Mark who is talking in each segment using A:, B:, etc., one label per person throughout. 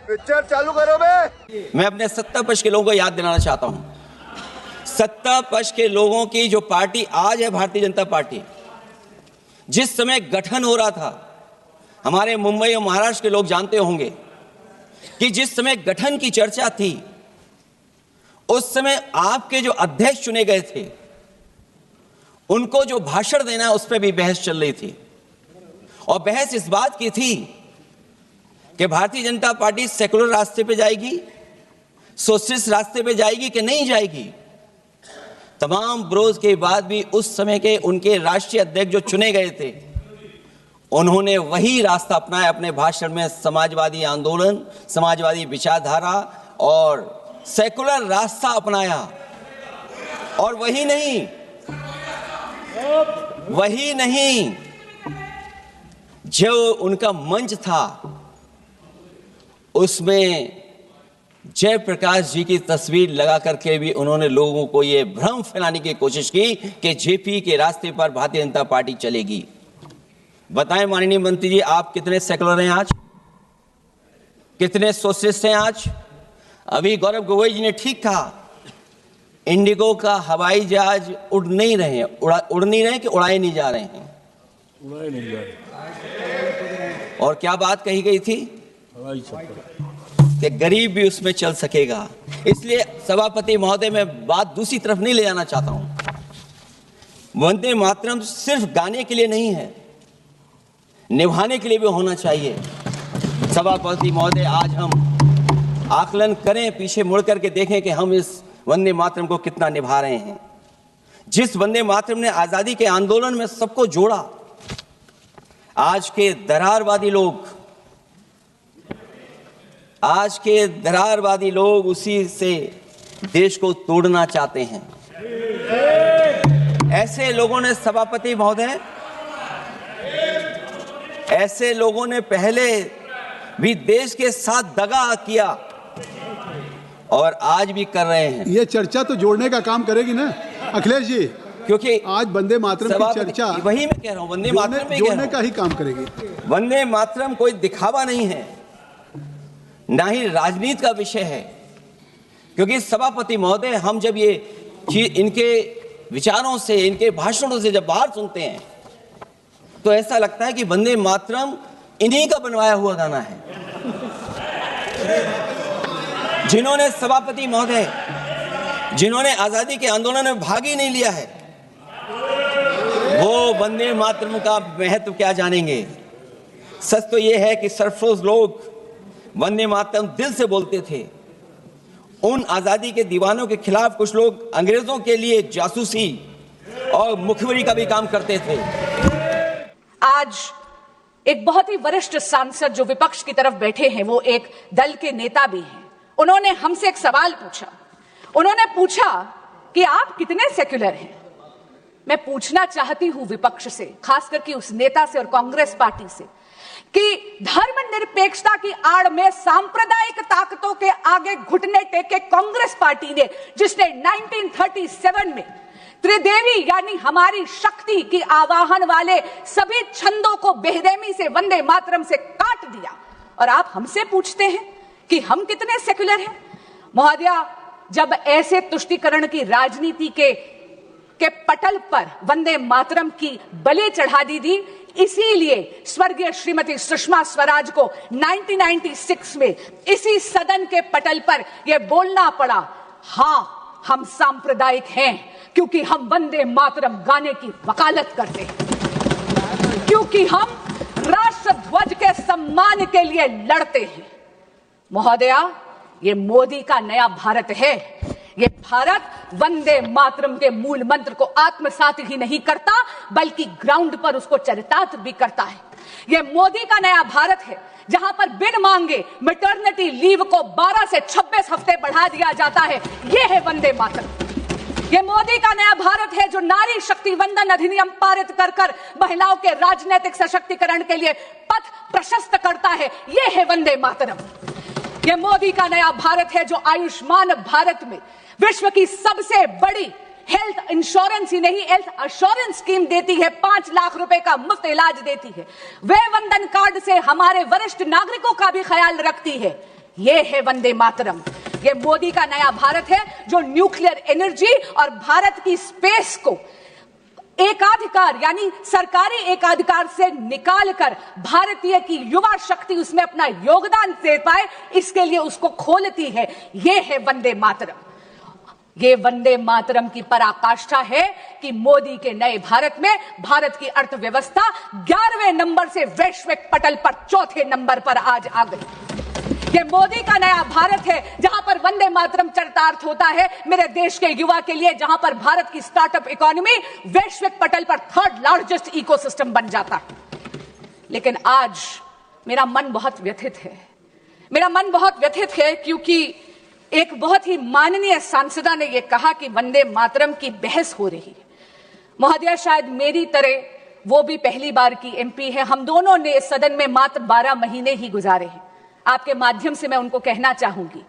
A: Picture चालू करो बे।
B: मैं अपने सत्ता पक्ष के लोगों को याद दिलाना चाहता हूं, सत्ता पक्ष के लोगों की जो पार्टी आज है भारतीय जनता पार्टी, जिस समय गठन हो रहा था, हमारे मुंबई और महाराष्ट्र के लोग जानते होंगे कि जिस समय गठन की चर्चा थी, उस समय आपके जो अध्यक्ष चुने गए थे, उनको जो भाषण देना है उस पर भी बहस चल रही थी। और बहस इस बात की थी कि भारतीय जनता पार्टी सेकुलर रास्ते पे जाएगी, सोशलिस्ट रास्ते पे जाएगी कि नहीं जाएगी। तमाम विरोध के बाद भी उस समय के उनके राष्ट्रीय अध्यक्ष जो चुने गए थे, उन्होंने वही रास्ता अपनाया अपने भाषण में, समाजवादी आंदोलन, समाजवादी विचारधारा और सेकुलर रास्ता अपनाया। और वही नहीं, जो उनका मंच था उसमें जयप्रकाश जी की तस्वीर लगा करके भी उन्होंने लोगों को ये भ्रम फैलाने की कोशिश की कि जेपी के रास्ते पर भारतीय जनता पार्टी चलेगी। बताएं माननीय मंत्री जी, आप कितने सेकुलर हैं आज, कितने सोशलिस्ट हैं आज? अभी गौरव गोगोई जी ने ठीक कहा, इंडिगो का हवाई जहाज उड़ नहीं रहे हैं, उड़ नहीं रहे कि उड़ाए नहीं जा रहे हैं?
C: उड़ाए नहीं जा रहे।
B: और क्या बात कही गई थी कि गरीब भी उसमें चल सकेगा। इसलिए सभापति महोदय, मैं बात दूसरी तरफ नहीं ले जाना चाहता हूं। वंदे मातरम सिर्फ गाने के लिए नहीं है, निभाने के लिए भी होना चाहिए। सभापति महोदय, आज हम आकलन करें, पीछे मुड़ करके देखें कि हम इस वंदे मातरम को कितना निभा रहे हैं। जिस वंदे मातरम ने आजादी के आंदोलन में सबको जोड़ा, आज के दरारवादी लोग उसी से देश को तोड़ना चाहते हैं। ऐसे लोगों ने, सभापति महोदय, ऐसे लोगों ने पहले भी देश के साथ दगा किया और आज भी कर रहे हैं।
C: ये चर्चा तो जोड़ने का काम करेगी ना अखिलेश जी,
B: क्योंकि
C: आज वंदे मातरम की चर्चा
B: वही मैं कह रहा हूं, वंदे मातरम में
C: जोड़ने का ही काम करेगी।
B: वंदे मातरम कोई दिखावा नहीं है, ना ही राजनीति का विषय है। क्योंकि सभापति महोदय, हम जब ये चीज इनके विचारों से, इनके भाषणों से जब बाहर सुनते हैं, तो ऐसा लगता है कि वंदे मातरम इन्हीं का बनवाया हुआ गाना है। जिन्होंने, सभापति महोदय, जिन्होंने आजादी के आंदोलन में भाग ही नहीं लिया है, वो वंदे मातरम का महत्व क्या जानेंगे। सच तो यह है कि सरफरोश लोग वंदे मातरम दिल से बोलते थे। उन आजादी के दीवानों के खिलाफ कुछ लोग अंग्रेजों के लिए जासूसी और मुखबिरी का भी काम करते थे।
D: आज एक बहुत ही वरिष्ठ सांसद जो विपक्ष की तरफ बैठे हैं, वो एक दल के नेता भी हैं। उन्होंने हमसे एक सवाल पूछा। उन्होंने पूछा कि आप कितने सेक्युलर हैं। मैं पूछना चाहती हूं विपक्ष से, खास करके उस नेता से और कांग्रेस पार्टी से, कि धर्मनिरपेक्षता की आड़ में सांप्रदायिक ताकतों के आगे घुटने टेके कांग्रेस पार्टी ने, जिसने 1937 में त्रिदेवी यानी हमारी शक्ति की आवाहन वाले सभी छंदों को बेरहमी से वंदे मातरम से काट दिया, और आप हमसे पूछते हैं कि हम कितने सेक्युलर हैं। महोदया, जब ऐसे तुष्टीकरण की राजनीति के पटल पर वंदे मातरम की बलि चढ़ा दी थी, इसीलिए स्वर्गीय श्रीमती सुषमा स्वराज को 1996 में इसी सदन के पटल पर यह बोलना पड़ा, हां हम सांप्रदायिक हैं क्योंकि हम वंदे मातरम गाने की वकालत करते हैं, क्योंकि हम राष्ट्र ध्वज के सम्मान के लिए लड़ते हैं। महोदया, ये मोदी का नया भारत है। ये भारत वंदे मातरम के मूल मंत्र को आत्मसात ही नहीं करता, बल्कि ग्राउंड पर उसको चरितार्थ भी करता है। ये मोदी का नया भारत है, जहां पर बिन मांगे मैटरनिटी लीव को 12 से 26 हफ्ते बढ़ा दिया जाता है। ये है वंदे मातरम। ये मोदी का नया भारत है, जो नारी शक्ति वंदन अधिनियम पारित कर कर महिलाओं के राजनीतिक सशक्तिकरण के लिए पथ प्रशस्त करता है। ये है वंदे मातरम। ये मोदी का नया भारत है, जो आयुष्मान भारत में विश्व की सबसे बड़ी हेल्थ इंश्योरेंस ही नहीं, हेल्थ अश्योरेंस स्कीम देती है, 5 लाख रुपए का मुफ्त इलाज देती है। वे वंदन कार्ड से हमारे वरिष्ठ नागरिकों का भी ख्याल रखती है। ये है वंदे मातरम। ये मोदी का नया भारत है जो न्यूक्लियर एनर्जी और भारत की स्पेस को एकाधिकार यानी सरकारी एकाधिकार से निकालकर भारतीय की युवा शक्ति उसमें अपना योगदान दे पाए, इसके लिए उसको खोलती है। यह है वंदे मातरम। ये वंदे मातरम की पराकाष्ठा है कि मोदी के नए भारत में भारत की अर्थव्यवस्था 11वें नंबर से वैश्विक पटल पर 4थे नंबर पर आज आ गई। ये मोदी का नया भारत है जहां पर वंदे मातरम चरितार्थ होता है मेरे देश के युवा के लिए, जहां पर भारत की स्टार्टअप इकोनॉमी वैश्विक पटल पर 3rd लार्जेस्ट इकोसिस्टम बन जाता है। लेकिन आज मेरा मन बहुत व्यथित है। मेरा मन बहुत व्यथित है क्योंकि एक बहुत ही माननीय सांसदा ने यह कहा कि वंदे मातरम की बहस हो रही है। महोदया, शायद मेरी तरह वो भी पहली बार की एमपी है। हम दोनों ने इस सदन में मात्र 12 महीने ही गुजारे हैं। आपके माध्यम से मैं उनको कहना चाहूंगी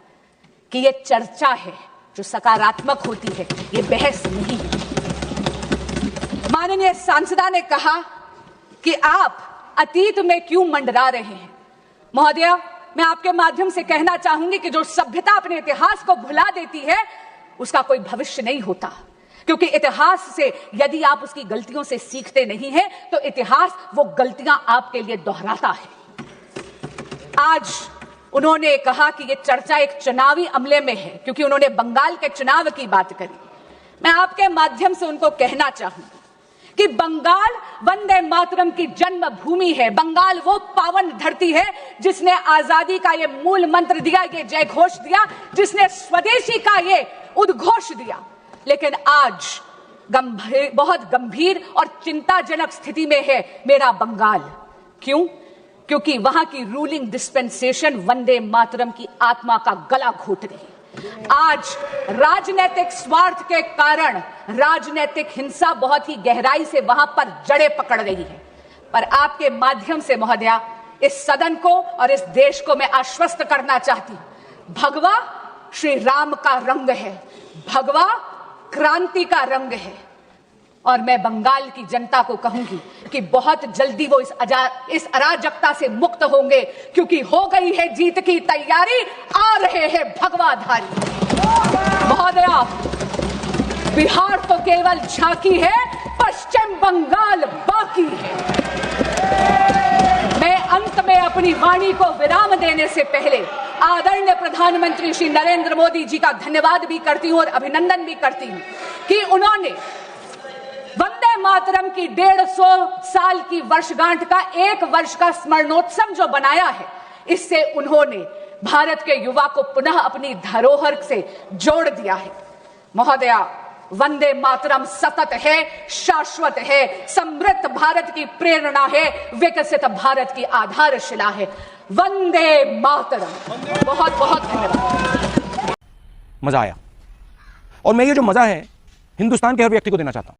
D: कि ये चर्चा है जो सकारात्मक होती है, ये बहस नहीं है। माननीय सांसदा ने कहा कि आप अतीत में क्यों मंडरा रहे हैं। महोदया, मैं आपके माध्यम से कहना चाहूंगी कि जो सभ्यता अपने इतिहास को भुला देती है उसका कोई भविष्य नहीं होता, क्योंकि इतिहास से यदि आप उसकी गलतियों से सीखते नहीं हैं तो इतिहास वो गलतियां आपके लिए दोहराता है। आज उन्होंने कहा कि ये चर्चा एक चुनावी अमले में है क्योंकि उन्होंने बंगाल के चुनाव की बात करी। मैं आपके माध्यम से उनको कहना चाहूंगी कि बंगाल वंदे मातरम की जन्मभूमि है। बंगाल वो पावन धरती है जिसने आजादी का ये मूल मंत्र दिया, ये जय घोष दिया, जिसने स्वदेशी का ये उद्घोष दिया। लेकिन आज बहुत गंभीर और चिंताजनक स्थिति में है मेरा बंगाल। क्यों? क्योंकि वहां की रूलिंग डिस्पेंसेशन वंदे मातरम की आत्मा का गला घोट रही है। आज राजनीतिक स्वार्थ के कारण राजनीतिक हिंसा बहुत ही गहराई से वहां पर जड़ें पकड़ रही है। पर आपके माध्यम से महोदया, इस सदन को और इस देश को मैं आश्वस्त करना चाहती हूं, भगवा श्री राम का रंग है, भगवा क्रांति का रंग है। और मैं बंगाल की जनता को कहूंगी कि बहुत जल्दी वो इस अराजकता से मुक्त होंगे, क्योंकि हो गई है जीत की तैयारी, आ रहे हैं भगवाधारी। महोदया, बिहार तो केवल झांकी है, पश्चिम बंगाल बाकी है। मैं अंत में अपनी वाणी को विराम देने से पहले आदरणीय प्रधानमंत्री श्री नरेंद्र मोदी जी का धन्यवाद भी करती हूं और अभिनंदन भी करती हूं कि उन्होंने वंदे मातरम की 150 साल की वर्षगांठ का 1 वर्ष का स्मरणोत्सव जो बनाया है, इससे उन्होंने भारत के युवा को पुनः अपनी धरोहर से जोड़ दिया है। महोदया, वंदे मातरम सतत है, शाश्वत है, समृद्ध भारत की प्रेरणा है, विकसित भारत की आधारशिला है। वंदे मातरम। बहुत बहुत धन्यवाद।
E: मजा आया, और मैं ये जो मजा है हिंदुस्तान के हर व्यक्ति को देना चाहता हूं।